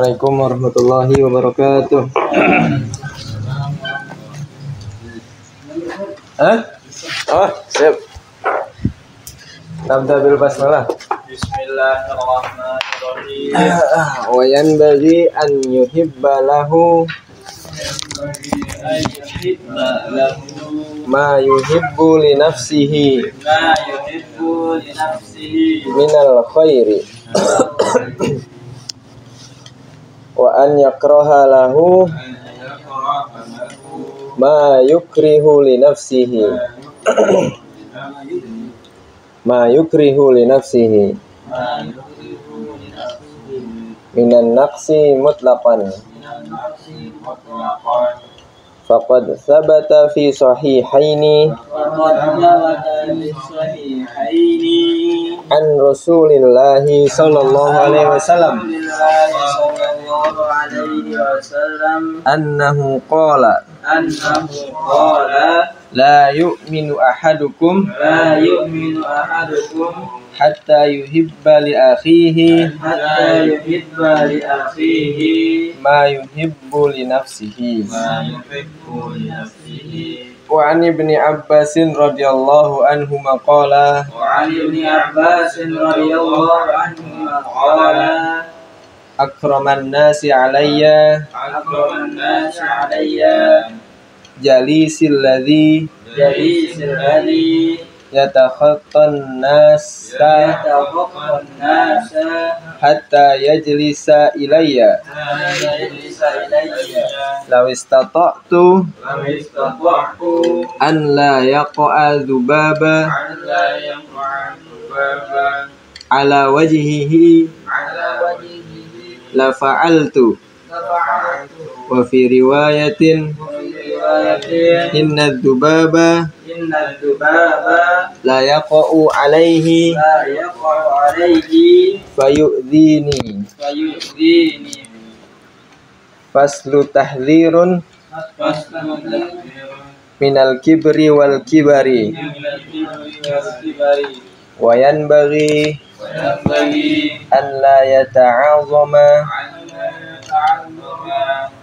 Assalamualaikum warahmatullahi wabarakatuh. Siap. Nabda bil basmalah. Bismillahirrahmanirrahim. Wa yanbaghi an yuhibba lahu ma yuhibbu li nafsihi minal khairi wa an yakraha lahu ma yukrihu li nafsihi minan naqsi mutlaqan. Faqad thabata fi sahihaini an Rasulillahi sallallahu alaihi wasallam annahu qala la yu'minu ahadukum hatta yuhibba li akhihi ma yuhibbu li nafsihi. Wa an ibni Abbasin radhiyallahu anhuma qala akraman nasi alayya jalisil ladzi yatakhattan nasa hatta yajlisa ilayya law istata'tu an la yaqa dzubaba ala wajhihi la fa'altu. Wa fi riwayatin inna dzubaba la yaqa'u alaihi fayu'dhini. Faslu tahdhirun minal kibri wal kibari wa yanbaghi an la yata'azama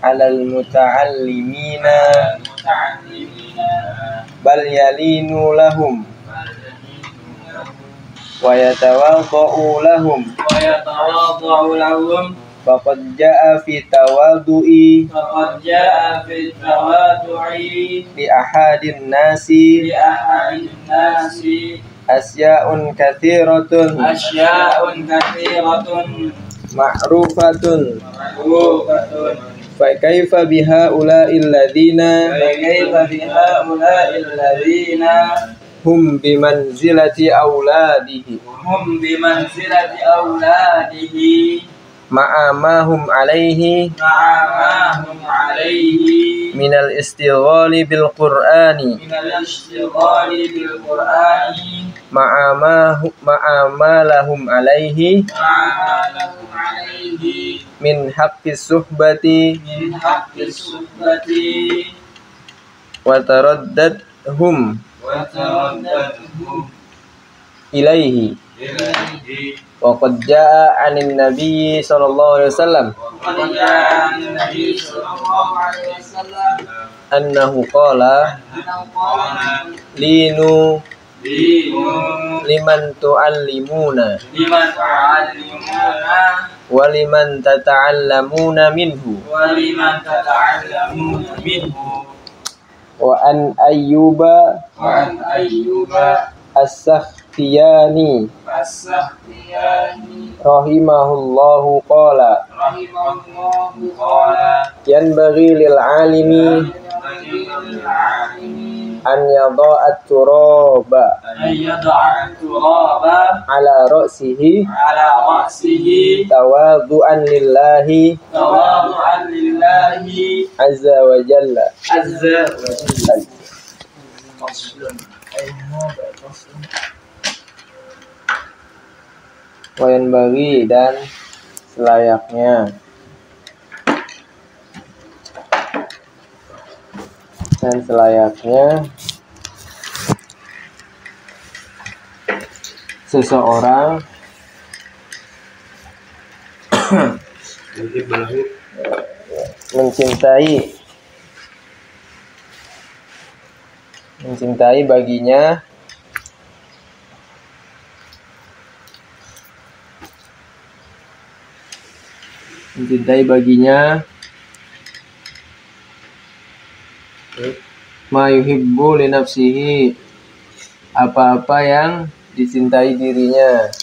alal muta'allimina bal yalinu lahum wa yatawadha'u lahum faqad jaa fi tawadhu'i li ahadin nasi asya'un kathiratun ma'rufatun fa kaifa biha ula'il ladzina hum bimanzilati auladihi ma'amahum alaihi minal istighali bil qur'ani ma'amalahum alaihi min haqqis suhbati wa taraddadhum ilaihi. Wa qad jaa 'anin nabiyyi sallallahu alaihi wasallam annahu qala linu liman tu'allimuna wa liman tata'allamuna minhu. Wa an ayyuba as-sakhtiyani rahimahullahu qala yanbaghi lil alimi an yada'at turaba ala ra'sihi tawadhu'an lillahi azza wa jalla. Wayan bagi dan selayaknya seseorang mencintai baginya ma yuhibbu li nafsihi, apa-apa yang dicintai dirinya.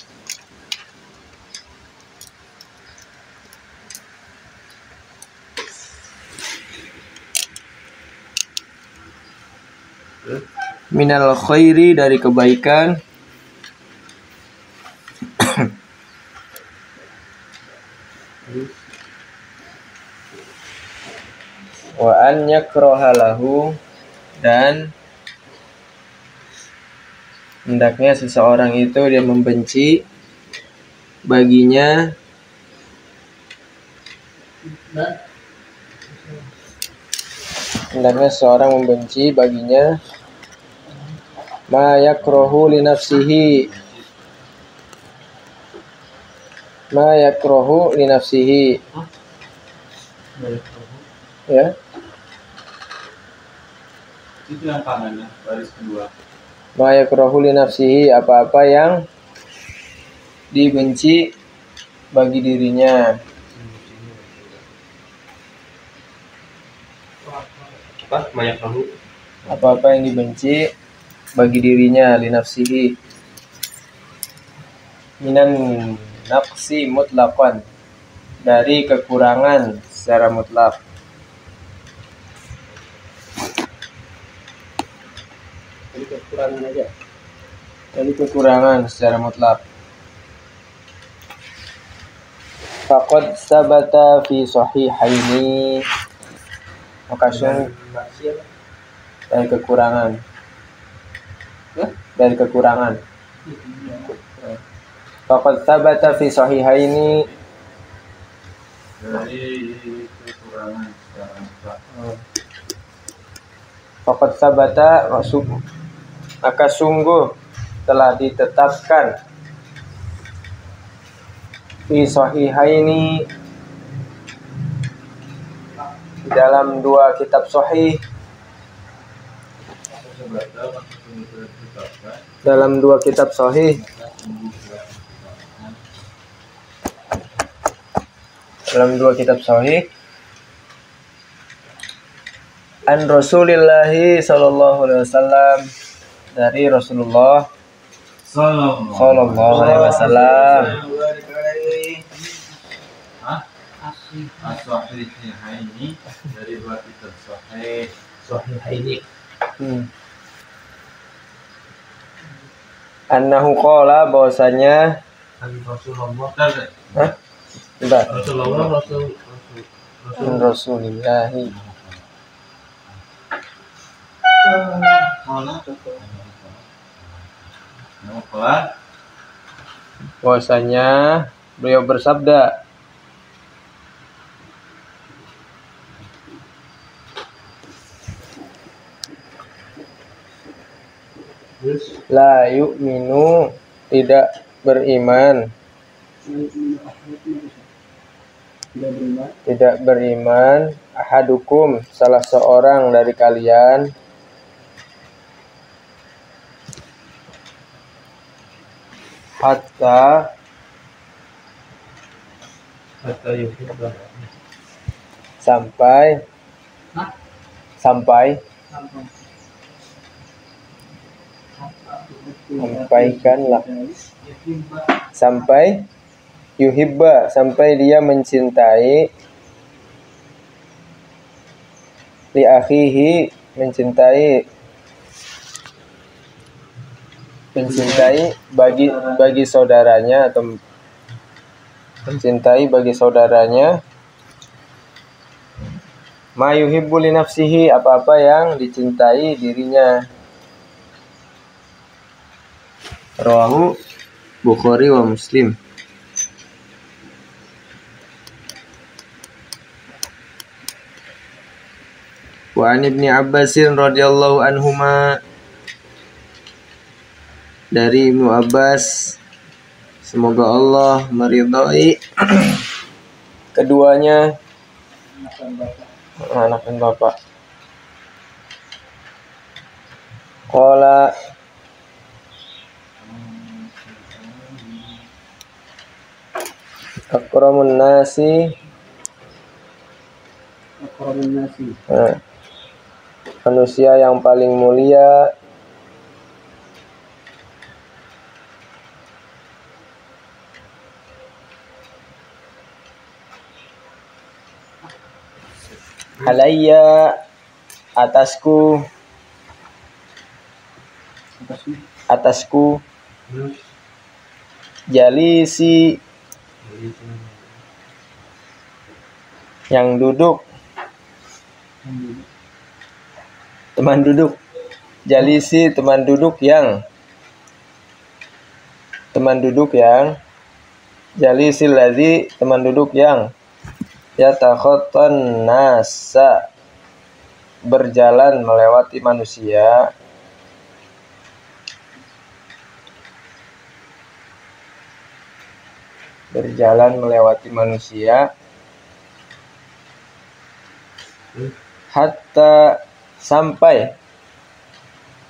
Minal khairi, dari kebaikan, wa an yakraha lahu, dan hendaknya seseorang itu dia membenci baginya ma yakrahu li nafsihi, ya, itu yang kanannya baris kedua. Ma yakrahu li nafsihi, apa-apa yang dibenci bagi dirinya. Apa-apa yang dibenci bagi dirinya, li nafsihi, minan naqsi mutlaqan, dari kekurangan secara mutlak. Dari kekurangan secara mutlak. Faqad sabata fi sahihaini, maka dari kekurangan. Faqad sabata fi sahihaini, Dari kekurangan secara mutlak. Faqad sabata, maka sungguh telah ditetapkan fi sahihaini, dalam dua kitab sahih, an Rasulillahi sallallahu alaihi wasallam, dari Rasulullah sallallahu alaihi wasallam, As-Sahihaini, dari dua kitab Sahihaini. Annahu qala, bahwasanya Rasulillahi, bahwasanya beliau bersabda, la yu'minu, tidak beriman ahadukum, salah seorang dari kalian, hatta yuhibba, sampai yuhibba, sampai dia mencintai, li akhihi, mencintai bagi saudaranya, atau mencintai bagi saudaranya, ma yuhibbu li nafsihi, apa-apa yang dicintai dirinya. Rawahu Bukhari wa Muslim. Wa an Ibni Abbasin radhiyallahu anhuma, dari Ibnu Abbas, semoga Allah meridhai keduanya anak dan bapak. Qala akramun nasi manusia yang paling mulia alayya atasku jalisi yang duduk, teman duduk, jalisi teman duduk yang jalisi ladzi teman duduk yang yatakhattan nasa berjalan melewati manusia hatta sampai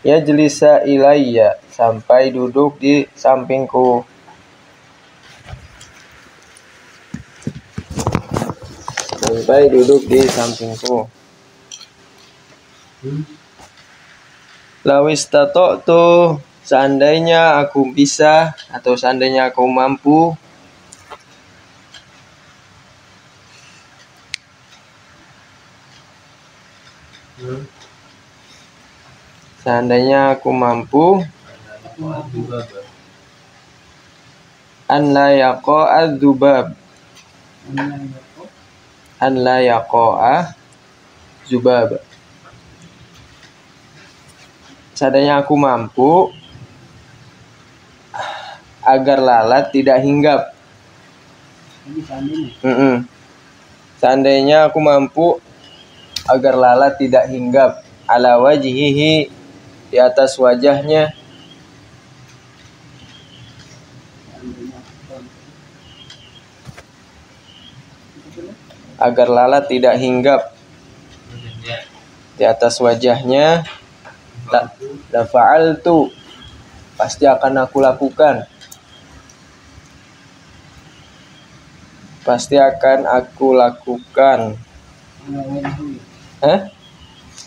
yajlisa ilayya sampai duduk di sampingku. Lawistata'tu seandainya aku bisa atau seandainya aku mampu an la yaqa'a dzubab seandainya aku mampu agar lalat tidak hinggap. Seandainya aku mampu agar lalat tidak hinggap ala wajhihi di atas wajahnya, agar lalat tidak hinggap di atas wajahnya, la fa'altu pasti akan aku lakukan.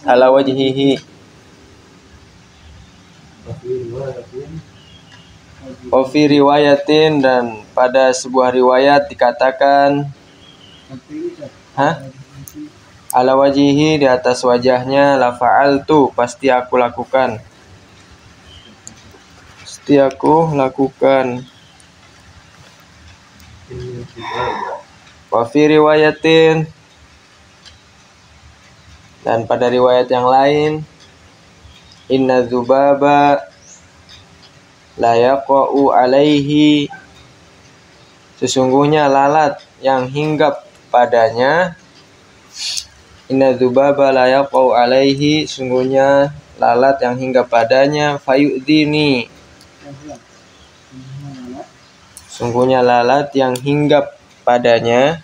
Ala wajhihi wa fi riwayatin dan pada sebuah riwayat dikatakan ala wajhihi di atas wajahnya, la fa'altu pasti aku lakukan. Wa fi riwayatin dan pada riwayat yang lain, inna dzubaba la yaqa'u alaihi sesungguhnya lalat yang hinggap padanya, inna dzubaba la yaqa'u alaihi sungguhnya lalat yang hinggap padanya, fayu'dini sungguhnya lalat yang hinggap padanya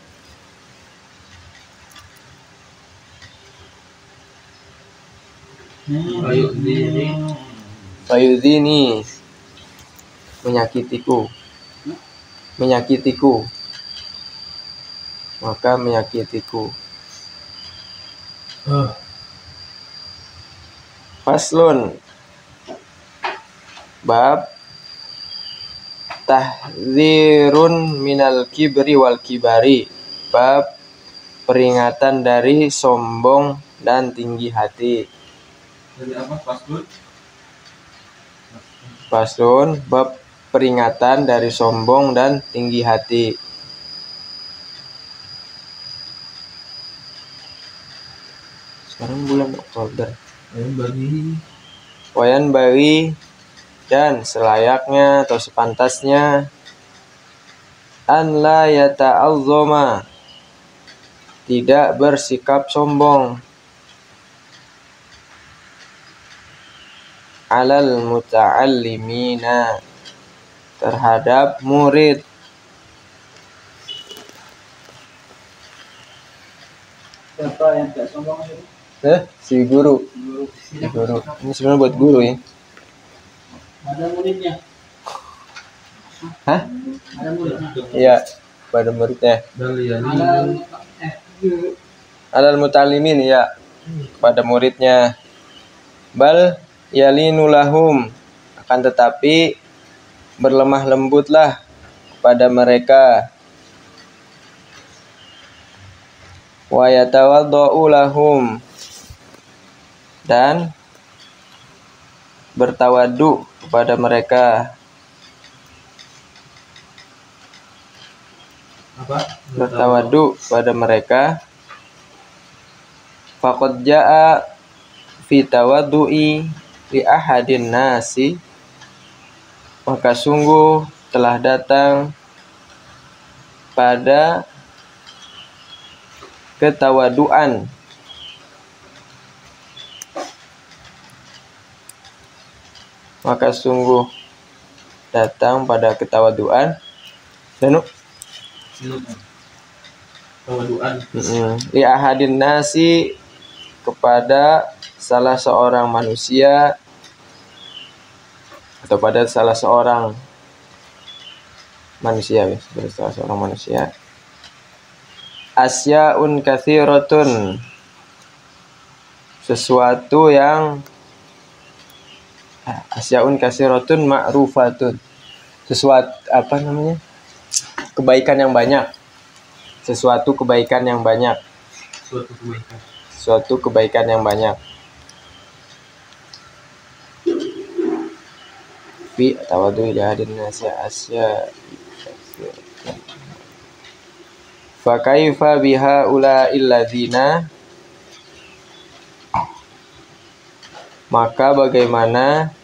fayu'dini menyakitiku Faslun bab tahdzirun minal kibri wal kibari, bab peringatan dari sombong dan tinggi hati. Dari apa Faslun bab peringatan dari sombong dan tinggi hati. Sekarang bulan Oktober. Wayan bagi dan selayaknya atau sepantasnya an la yata'azzama tidak bersikap sombong alal muta'allimina terhadap murid Siapa yang tidak sombong itu? Si guru. Si guru. Ini sebenarnya buat guru ya. Ada muridnya. Hah? Ada muridnya. Iya, pada muridnya. Alal mutalimin ya, pada muridnya. Bal yalinulahum, akan tetapi berlemah lembutlah pada mereka. Wa yatawaddau lahum, dan bertawadu kepada mereka. Bertawadu pada mereka. Faqad jaa fi tawaddu'i li ahadin nasi, maka sungguh telah datang pada ketawaduan dan li ahadin nasi, kepada salah seorang manusia atau pada salah seorang manusia, asyaun katsiratun, sesuatu yang asyaun katsiratun ma'rufatun, sesuatu kebaikan yang banyak, suatu kebaikan yang banyak. Fi tawadu ila hadin nasi asya. Fa kaifa biha ula illadzina, maka bagaimana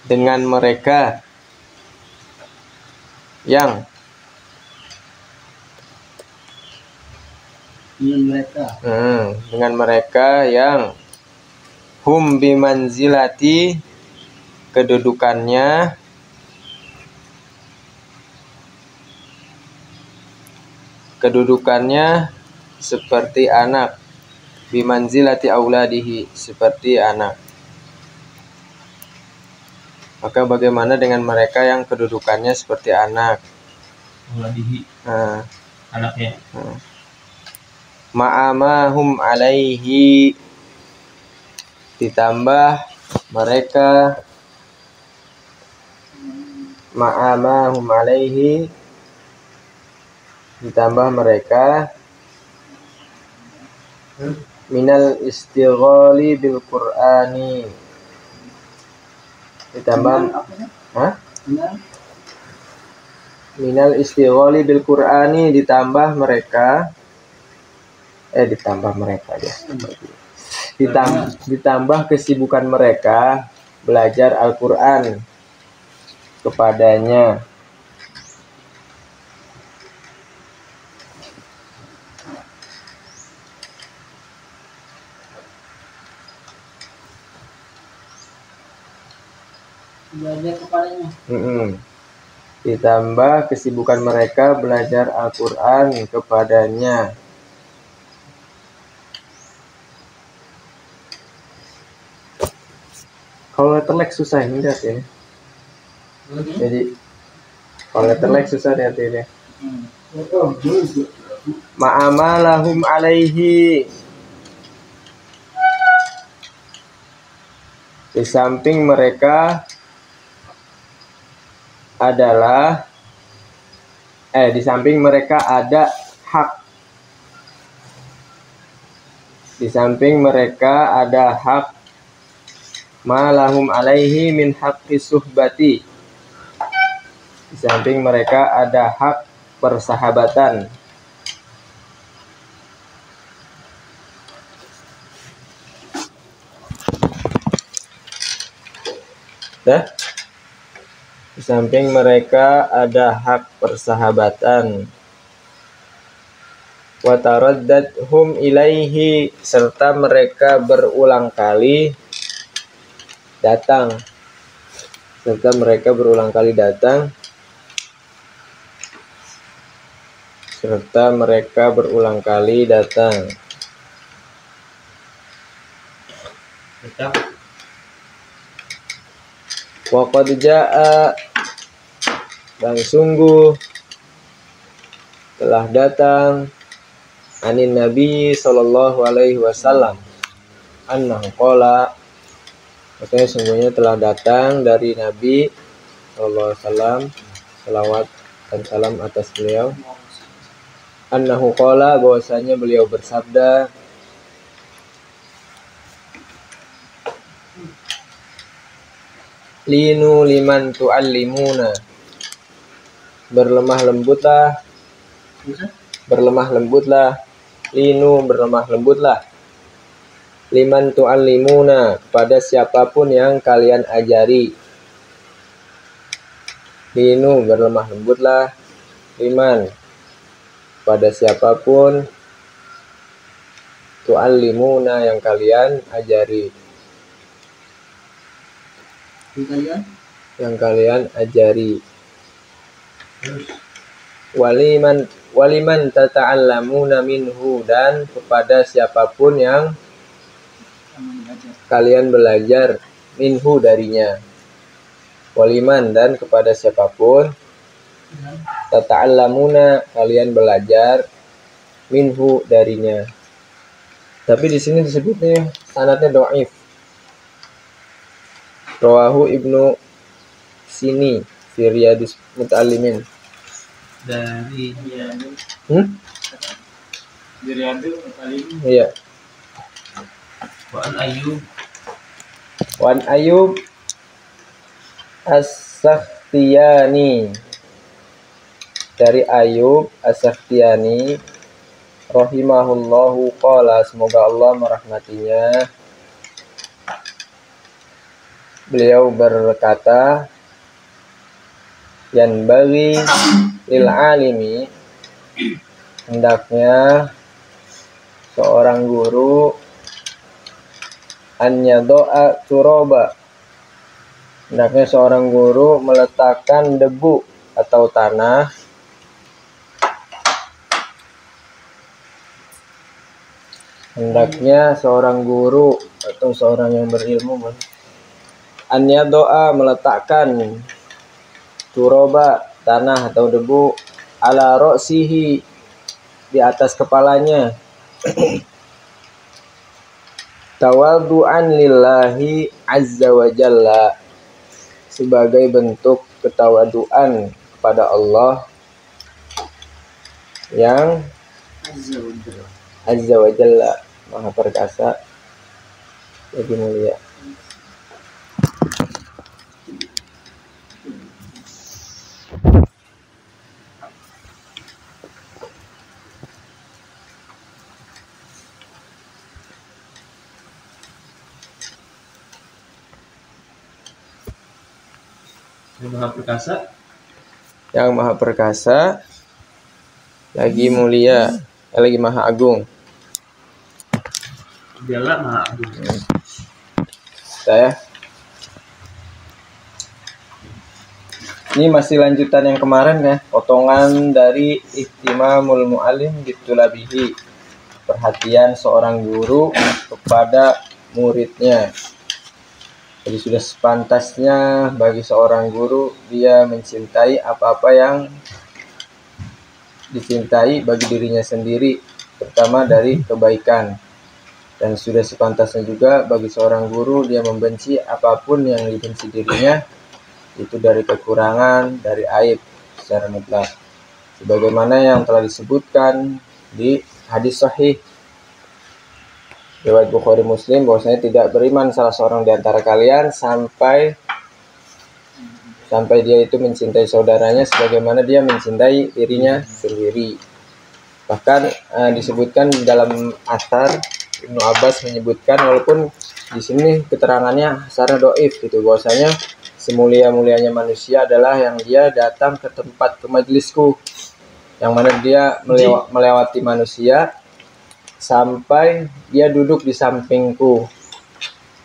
dengan mereka yang hum bimanzilati, kedudukannya seperti anak, bimanzilati auladihi, seperti anak. Maka bagaimana dengan mereka yang kedudukannya seperti anak? Auladihi. Anaknya. Ma'amahum alaihi, ditambah mereka minal istighali bil Qur'ani, minal istighali bil Qur'ani, ditambah mereka ditambah kesibukan mereka belajar Al-Qur'an kepadanya. Ditambah kesibukan mereka belajar Al-Qur'an kepadanya. Kalau letterlek susah ini lihat ya. Jadi kalau letterlek susah lihat ini. Ma'amalahum alaihi, di samping mereka adalah di samping mereka ada hak, di samping mereka ada hak, malahum alaihi min haqqi suhbati, di samping mereka ada hak persahabatan. Di samping mereka ada hak persahabatan. Wa taraddadhum ilaihi, serta mereka berulang kali datang. serta mereka berulang kali datang. Wa qad jaa, dan sungguh telah datang anin Nabi sallallahu alaihi wasallam annahu qala, maksudnya sungguhnya telah datang dari Nabi sallallahu alaihi wasallam, selawat dan salam atas beliau, annahu qala, bahwasanya beliau bersabda, linu liman tu'allimuna, berlemah lembutlah, linu berlemah lembutlah, liman tu'allimuna, kepada siapapun yang kalian ajari. Linu berlemah lembutlah, liman pada siapapun, tu'allimuna yang kalian ajari, yang kalian ajari. Waliman tata'allamuna minhu, dan kepada siapapun yang kalian belajar minhu darinya. Waliman, dan kepada siapapun tata'allamuna, kalian belajar minhu darinya. Tapi di sini disebutnya sanadnya dhaif. Rawahu Ibnu Sini fi Riyadus Muta'allimin. Dari Riyadus Muta'allimin. Iya. Wan Ayub As-Sakhtiyani, dari Ayub As-Sakhtiyani rahimahullahu qala, semoga Allah merahmatinya, beliau berkata, yan bagi lil alimi, hendaknya seorang guru an yado'a turoba, hendaknya seorang guru meletakkan debu atau tanah hendaknya seorang guru atau seorang yang berilmu an yado'a, meletakkan turoba, tanah atau debu, ala ro'sihi, di atas kepalanya, tawadu'an lillahi azza wa jalla, sebagai bentuk ketawaduan kepada Allah yang azza wa jalla, maha perkasa lagi mulia. Yang maha perkasa, yang maha perkasa lagi mulia, lagi maha agung. Dialah maha agung. Ini masih lanjutan yang kemarin ya, potongan dari ihtimamul mu'allim bitulabihi, perhatian seorang guru kepada muridnya. Jadi sudah sepantasnya bagi seorang guru dia mencintai apa-apa yang dicintai bagi dirinya sendiri, terutama dari kebaikan. Dan sudah sepantasnya juga bagi seorang guru dia membenci apapun yang dibenci dirinya, itu dari kekurangan, dari aib secara mutlak. Sebagaimana yang telah disebutkan di hadis sahih riwayat Bukhari Muslim, bahwasanya tidak beriman salah seorang di antara kalian sampai dia itu mencintai saudaranya sebagaimana dia mencintai dirinya sendiri. Bahkan disebutkan dalam athar, Ibnu Abbas menyebutkan, walaupun di sini keterangannya secara dhaif gitu, bahwasanya semulia-mulianya manusia adalah yang dia datang ke tempat, ke majelisku, yang mana dia melewati manusia sampai dia duduk di sampingku.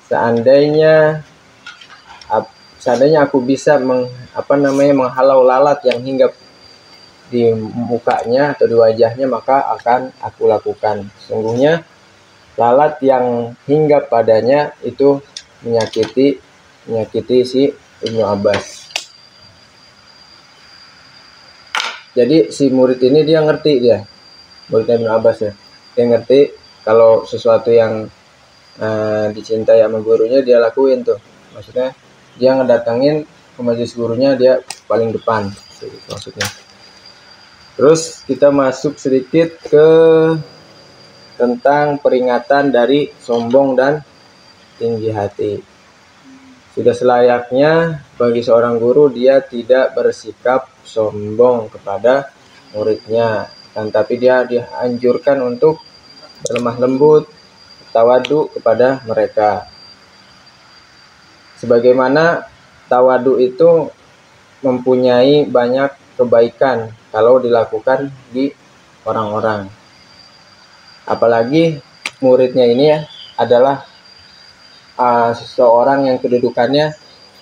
Seandainya aku bisa menghalau lalat yang hinggap di mukanya atau di wajahnya, maka akan aku lakukan. Sesungguhnya lalat yang hinggap padanya itu menyakiti si Ibnu Abbas. Jadi si murid ini dia ngerti, muridnya Ibnu Abbas ya, dia ngerti kalau sesuatu yang dicintai sama gurunya dia lakuin tuh. Maksudnya dia ngedatangin ke majelis gurunya, dia paling depan maksudnya. Terus kita masuk sedikit ke tentang peringatan dari sombong dan tinggi hati. Sudah selayaknya bagi seorang guru dia tidak bersikap sombong kepada muridnya, dan tapi dia dianjurkan untuk berlemah lembut, tawadu kepada mereka. Sebagaimana tawadu itu mempunyai banyak kebaikan kalau dilakukan di orang-orang. Apalagi muridnya ini adalah seseorang yang kedudukannya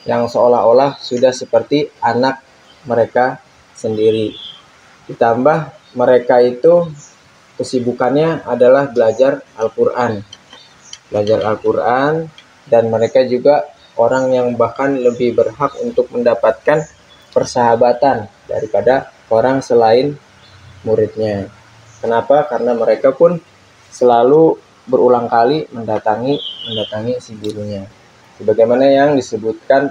yang seolah-olah sudah seperti anak mereka sendiri. Ditambah mereka itu kesibukannya adalah belajar Al-Quran. Dan mereka juga orang yang bahkan lebih berhak untuk mendapatkan persahabatan daripada orang selain muridnya. Kenapa? Karena mereka pun selalu berulang kali mendatangi si gurunya. Sebagaimana yang disebutkan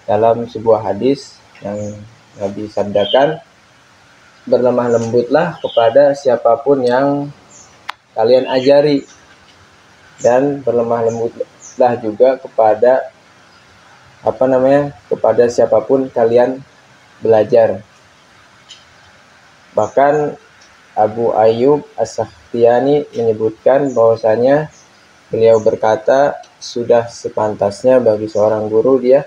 dalam sebuah hadis yang Nabi sabdakan, berlemah lembutlah kepada siapapun yang kalian ajari, dan berlemah lembutlah juga kepada kepada siapapun kalian belajar. Bahkan Abu Ayyub As-Sakhtiyani menyebutkan bahwasanya beliau berkata, sudah sepantasnya bagi seorang guru dia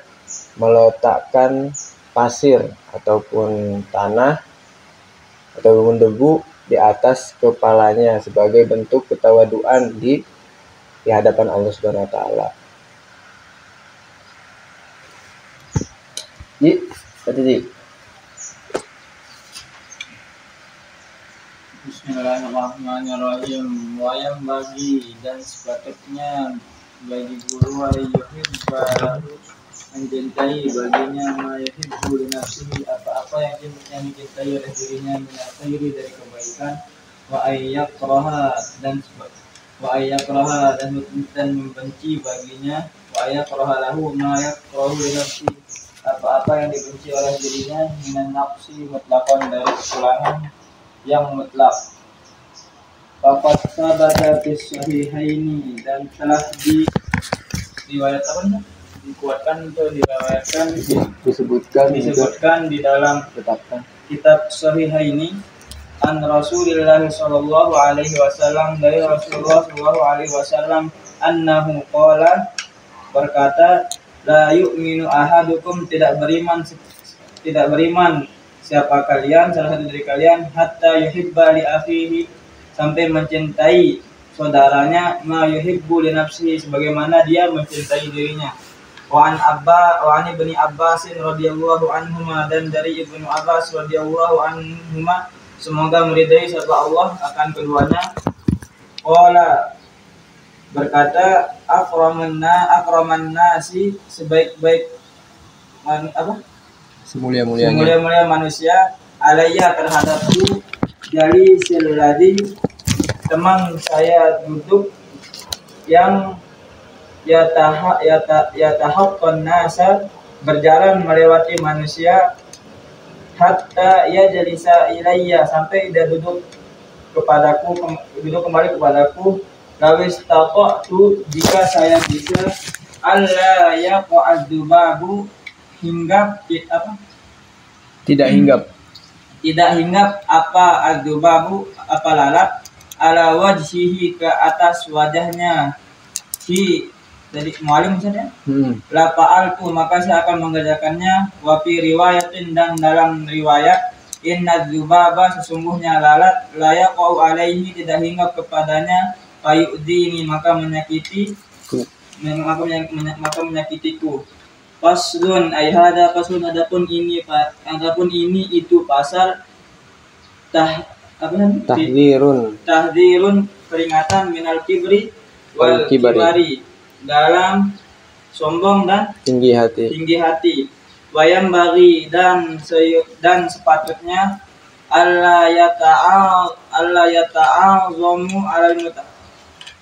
meletakkan pasir ataupun tanah ataupun debu di atas kepalanya sebagai bentuk ketawaduan di hadapan Allah Subhanahu wa taala. Bismillahirrahmanirrahim. Wayang bagi dan sepatutnya bagi guru yuhibba mencintai baginya ma yuhibbu li nafsihi, apa-apa yang dicintai oleh dirinya min khairi dari kebaikan, wa ayyakraha dan membenci baginya, wa ayyakraha lahu ma yakrahu li nafsihi, apa-apa yang dibenci oleh dirinya minan nafsi mutlaqan dari kekurangan yang mutlak. Faqad sabata fis sahihaini, dan telah disebutkan di dalam kitab Sahihaini an Rasulillah sallallahu alaihi wasallam, dari Rasulullah sallallahu alaihi wasallam, annahu qala, berkata, la yu'minu ahadukum, tidak beriman siapa kalian, salah satu dari kalian, hatta yuhibba li akhihi, sampai mencintai saudaranya, ma yuhibbu li nafsihi, sebagaimana dia mencintai dirinya. Wa an ibni Abbas radhiyallahu anhuma, dan dari Ibnu Abbas radhiyallahu anhuma, semoga meridai sapa Allah akan keduanya, qala, berkata, akraman nasi, sebaik-baik semulia-mulia manusia, alayya terhadapku, dari siladi teman saya duduk, yang yatahaqqan nasa, berjalan melewati manusia, hatta ya jalisa ilayya, sampai dia duduk kembali kepadaku, lawis taqatu, jika saya bisa, alla yaqa'adzubabu, tidak hinggap apa adzubabu, apa lalat, ala wajhihi, ke atas wajahnya, dari mualim misalnya, la fa'altu, maka saya akan mengerjakannya, wa fi riwayatin, dan dalam riwayat, inna dzubaba, sesungguhnya lalat, la yaqau alaihi, tidak hinggap kepadanya, fayu'dini, maka menyakitiku. Faslun, ay hada faslun, adapun ini itu pasal, apa namanya? Tahdzirun Peringatan minal kibri wal Kibari. kibari, dalam sombong dan tinggi hati. tinggi hati. Wayam bagi dan sepatutnya Allah yata'azamu alal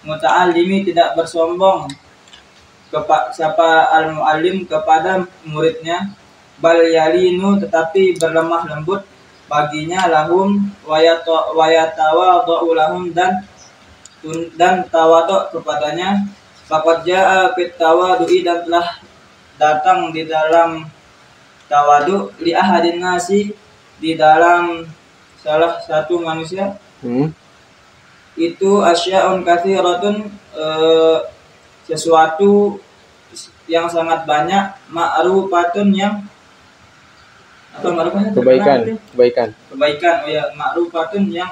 muta'allimi, tidak bersombong siapa al-muallim kepada muridnya, bal yalinu, tetapi berlemah lembut baginya, lahum wayatawadhu lahum, dan tawadhu kepadanya. Faqad jaa fit tawadhu'i, dan telah datang di dalam tawadhu, li ahadin nasi, di dalam salah satu manusia, itu asya'un katsiratun, sesuatu yang sangat banyak, ma'rufatun, yang kebaikan. Oh ya, ma'rufatun, yang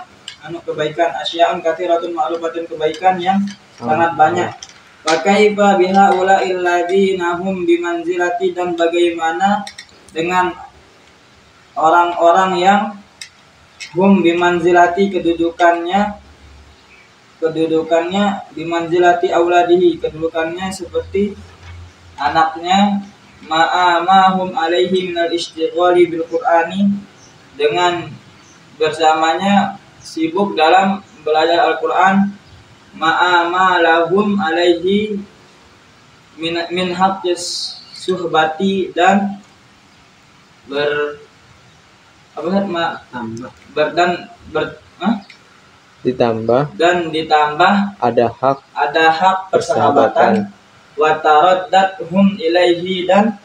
kebaikan, asya'un katsiratun ma'rufatun, kebaikan yang sangat banyak. Wa kaifa bihaula'il ladzina hum bimanzilati, dan bagaimana dengan orang-orang yang hum bimanzilati, kedudukannya bimanzilati auladihi, kedudukannya seperti anaknya, ma'amahum alaihi minal istighali bil qur'ani, dengan bersamanya sibuk dalam belajar Al-Qur'an, ma'amalahum alaihi min haqqis suhbati, dan ditambah ada hak persahabatan, wa taraddadhum ilaihi, dan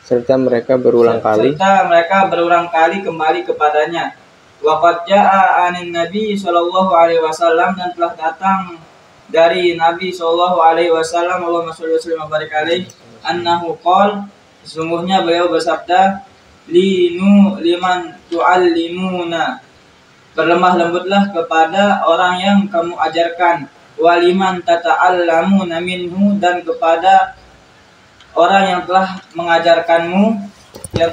serta mereka berulang kali kembali kepadanya. Wa qad jaa anin nabi sallallahu alaihi wasallam, dan telah datang dari Nabi sallallahu alaihi wasallam, Allahumma shalli wa sallim wa barik alaihi, annahu qala, sesungguhnya beliau bersabda, linu liman tuallimuna, berlemah lembutlah kepada orang yang kamu ajarkan, waliman tata'allamuna minhu, dan kepada orang yang telah mengajarkanmu, yang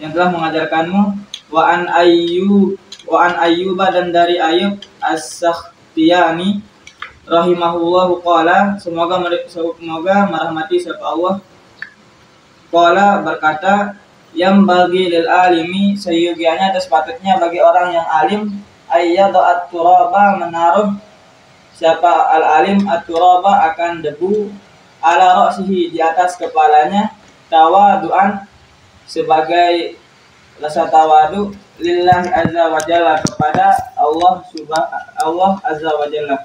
telah mengajarkanmu. Wa an ayyuba, dan dari Ayyub as-Sakhtiyani rahimahullahu qala, semoga merahmati siapa Allah, qala, berkata, yang bagi lil alimi, seyogianya dan sepatutnya bagi orang yang alim, ayyadu at-turaba, menaruh siapa al-alim at-turaba, akan debu, ala ra'sihi, di atas kepalanya, tawadu'an, sebagai rasa tawadu, lillahi azza wa jalla, kepada Allah azza wa jalla.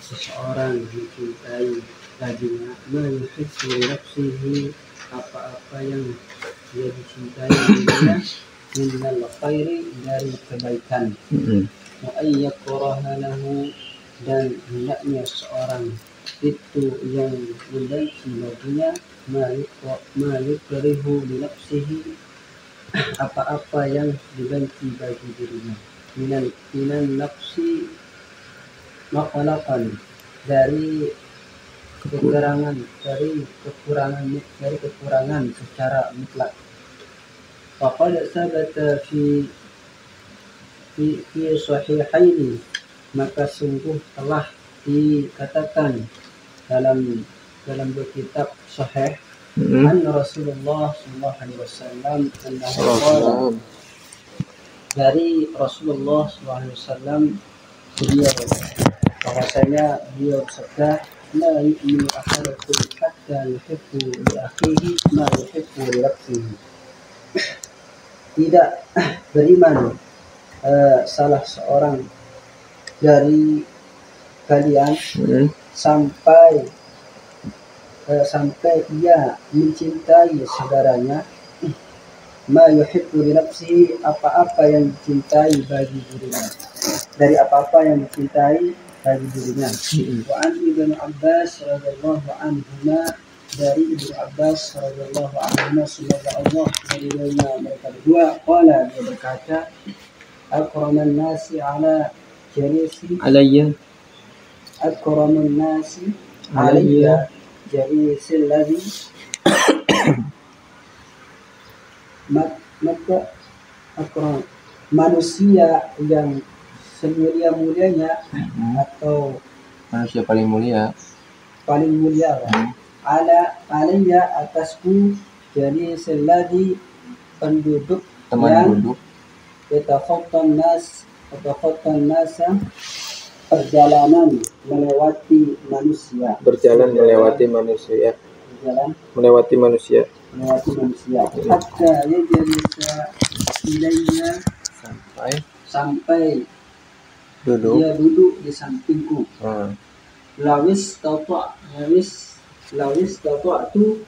Seseorang mencintai baginya, menyukai nafsihi, apa-apa yang dia dicintai dirinya, minal khairi, dari kebaikan, wa ayyakraha lahu, dan hendaknya seorang itu yang membenci baginya, ma yukrihu li nafsihi, apa-apa yang dibenci bagi dirinya, minan nafsi maqalaqan, dari kekurangan secara mutlak. Faqad sabata fi sahihaini, maka sungguh telah dikatakan dalam kitab sahih, an Rasulullah sallallahu alaihi wasallam, dari Rasulullah sallallahu alaihi wasallam, bahwasanya beliau bersabda, la yu'minu ahadukum hatta yuhibbu li akhihi ma yuhibbu li nafsihi. Tidak beriman salah seorang dari kalian sampai ia mencintai saudaranya, ma yuhibbu li nafsihi, apa-apa yang dicintai bagi dirinya, dari apa-apa yang dicintai bagi dirinya. Wa an Ibnu Abbas radhiyallahu anhuma, dari Ibnu Abbas radhiyallahu anhuma, semoga Allah meridhoinya mereka berdua, qala, dia berkata, akraman nasi ala jalisi alayya akramun nasi Alayya. alayya jalisil ladzi maka akram manusia yang semulia-mulianya atau manusia paling mulia. paling mulia lah. Alayya atasku jalisil ladzi penduduk Teman yang duduk yatakhattan nasa perjalanan melewati manusia. berjalan melewati manusia. Berjalan Melewati manusia. melewati manusia. Hatta yajlisa ilayya sampai Duduk. dia duduk di sampingku. Lawis tu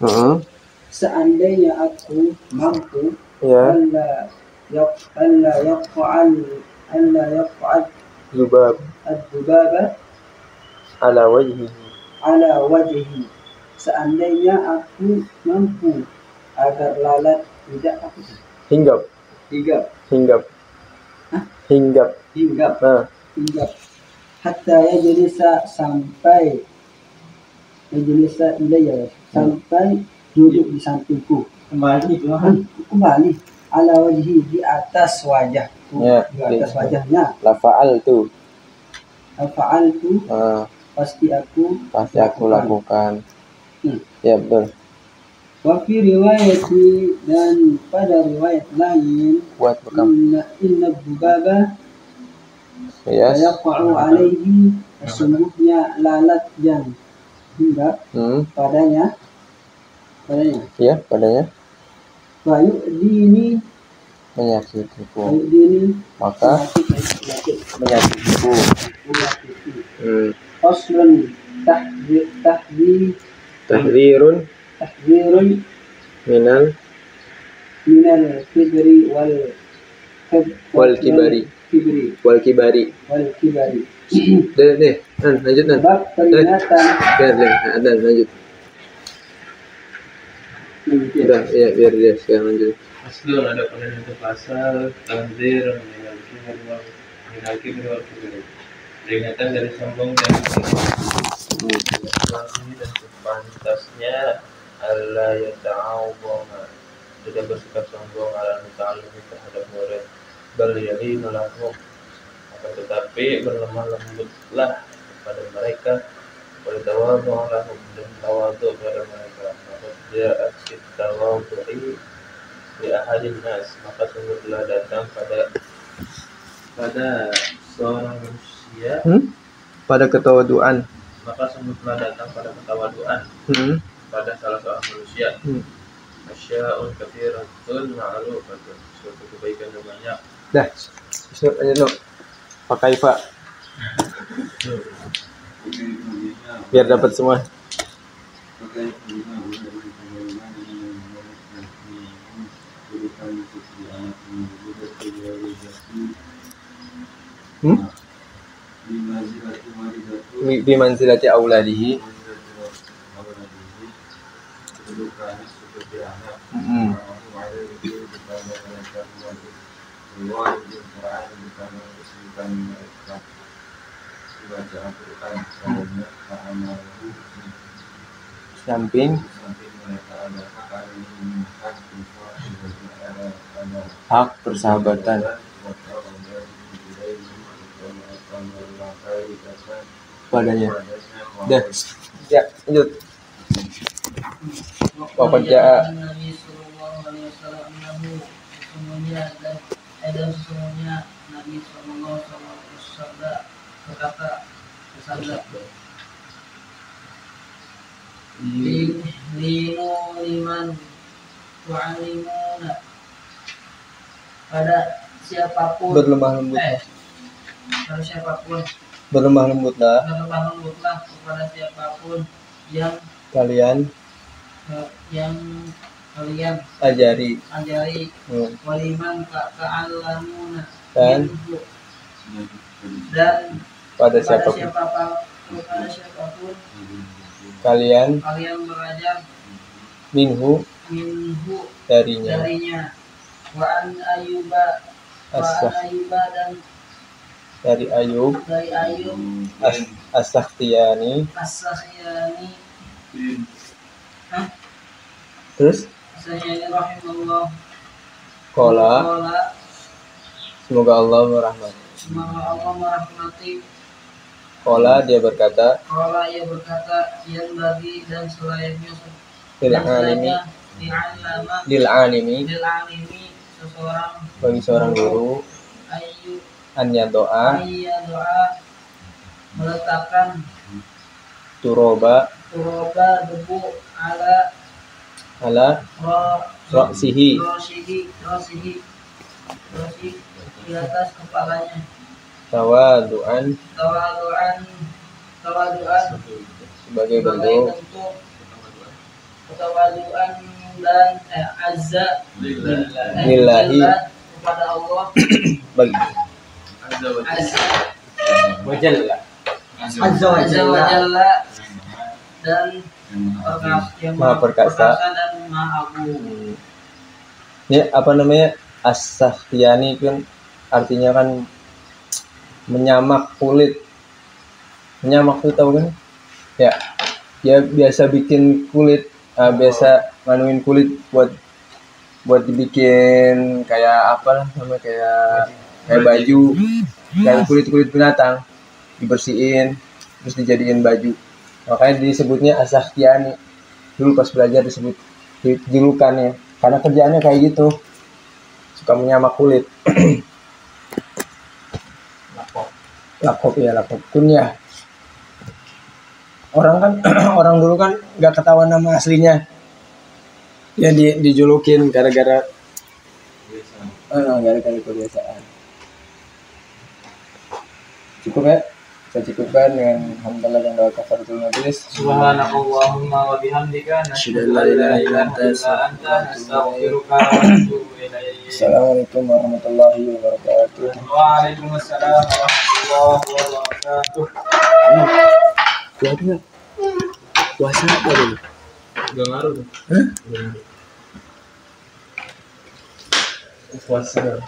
seandainya aku mampu Ya. alla yaq'al Zubab ad-dubaba ala wajhihi. seandainya aku mampu agar lalat tidak Hinggap. hinggap hatta yajlisa sampai ilayya sampai duduk di sampingku kembali ala wajhi di atas wajahku Ya, di atas wajahnya lafa'al tu. fa'altu pasti aku lakukan. Hmm. Ya, betul. Wa fi riwayati dan pada riwayat lain Buat bekam. inna bubaba Yes. yaqa'u alaihi sesungguhnya lalat yang hinggap padanya Ya, padanya wa yu'dini menyakitiku. Maka menyakitiku. Faslun Tahdzirun minal kibri wal kibari. Deh, lanjut nan. Bab peringatan Lanjut. Udah, ya biar dia sekarang lanjut. Aslun ada pada satu pasal tahdzir minal kibri wal kibri. Peringatan dari sombong dan dan sepantasnya Allah yata'awwama tidak bersikap sombong ala muta'allim terhadap murid bal yalinu lahum akan tetapi berlemah lembutlah kepada mereka boleh tawadhu lahum dan tawadhu kepada mereka maka ja'at tawadhu'i li ahadin nas maka sungguh telah datang pada seorang manusia Pada ketawaduan. maka sungguh telah datang pada ketawaduan pada salah seorang manusia asya'un katsiratun ma'rufatun suatu kebaikan yang banyak. Dah. Lanjut no. Pakai Pak. Biar dapat semua. Bi manzilati auladihi. Samping hak persahabatan. Padanya. Dah. Ya, lanjut. Bapak Ja'a. Sesungguhnya Nabi Sallallahu Alaihi Wasallam berkata linu liman tu'alimuna pada siapapun Berlemah lembut. pada siapapun Berlemah lembutlah kepada siapapun yang kalian ajari. Waliman ta'allamuna dan Pada siapapun kalian belajar minhu darinya. wa an ayyuba dan dari Ayub As-Sakhtiyani. As-Sakhtiyani. Terus Sakhtiyani rahimahullah. Qala, Qala, semoga Allah merahmati. semoga Allah merahmati. Qala, dia berkata, Qala, ia berkata, yang bagi dan selayaknya lil dan alimi selayaknya di'allama lil alimi lil alimi seseorang bagi seorang guru ayu an doa ayya doa meletakkan turoba debu ala ala ra'sihi rosihi di atas kepalanya tawaduan tawaduan sebagai bentuk ketawaduan dan azza lillahi kepada Allah bagi azza wajalla Azza wa Azza wa Jalla. Jalla dan yang Maha perkasa. dan maha agung. Ini apa namanya, as-sakhtiyani kan artinya kan menyamak kulit. Menyamak itu tahu kan ya, dia biasa bikin kulit, biasa manuin kulit buat dibikin kayak apa lah namanya, kayak baju, kayak kulit binatang dibersihin terus dijadiin baju, makanya disebutnya as-sakhtiyani. Dulu pas belajar disebut julukannya karena kerjaannya kayak gitu, suka menyamak kulit. Lakop kunyah. Orang kan orang dulu kan nggak ketahuan nama aslinya, ya dijulukin gara-gara kebiasaan. Cukup ya, saya cukupkan dengan hamdalah dan doa kafaratul majlis. Subhanakallahumma wa bihamdika Asyhadu an la ilaha illa anta nastaghfiruka wa natubu ilaik. Assalamualaikum warahmatullahi wabarakatuh. Waalaikumsalam warahmatullahi wabarakatuh. Puasa puasa apa dulu? Gak ngaruh tuh. Puasa.